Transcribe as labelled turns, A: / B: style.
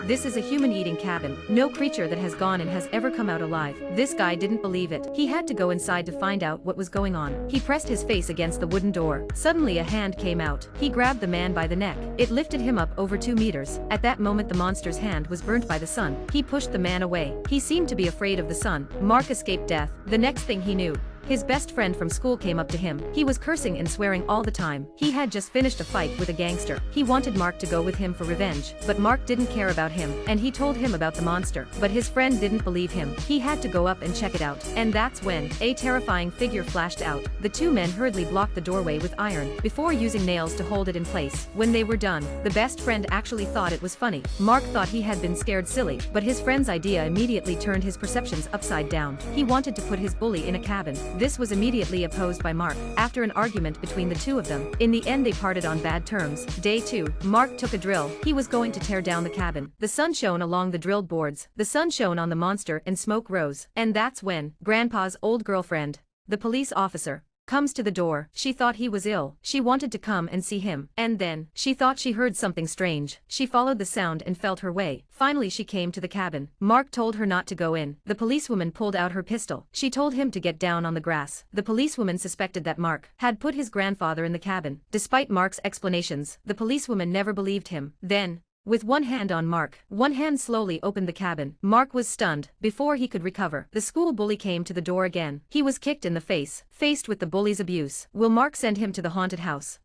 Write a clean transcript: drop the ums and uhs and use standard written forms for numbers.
A: This is a human-eating cabin. No creature that has gone in has ever come out alive. This guy didn't believe it. He had to go inside to find out what was going on. He pressed his face against the wooden door. Suddenly a hand came out. He grabbed the man by the neck. It lifted him up over 2 meters. At that moment the monster's hand was burnt by the sun. He pushed the man away. He seemed to be afraid of the sun. Mark escaped death. The next thing he knew, his best friend from school came up to him. He was cursing and swearing all the time. He had just finished a fight with a gangster. He wanted Mark to go with him for revenge, but Mark didn't care about him, and he told him about the monster. But his friend didn't believe him. He had to go up and check it out. And that's when a terrifying figure flashed out. The two men hurriedly blocked the doorway with iron, before using nails to hold it in place. When they were done, the best friend actually thought it was funny. Mark thought he had been scared silly, but his friend's idea immediately turned his perceptions upside down. He wanted to put his bully in a cabin. This was immediately opposed by Mark. After an argument between the two of them, in the end they parted on bad terms. Day 2, Mark took a drill. He was going to tear down the cabin. The sun shone along the drilled boards. The sun shone on the monster and smoke rose. And that's when Grandpa's old girlfriend, the police officer, comes to the door. She thought he was ill. She wanted to come and see him. And then, she thought she heard something strange. She followed the sound and felt her way. Finally she came to the cabin. Mark told her not to go in. The policewoman pulled out her pistol. She told him to get down on the grass. The policewoman suspected that Mark had put his grandfather in the cabin. Despite Mark's explanations, the policewoman never believed him. Then, with one hand on Mark, one hand slowly opened the cabin. Mark was stunned. Before he could recover, the school bully came to the door again. He was kicked in the face, faced with the bully's abuse. Will Mark send him to the haunted house?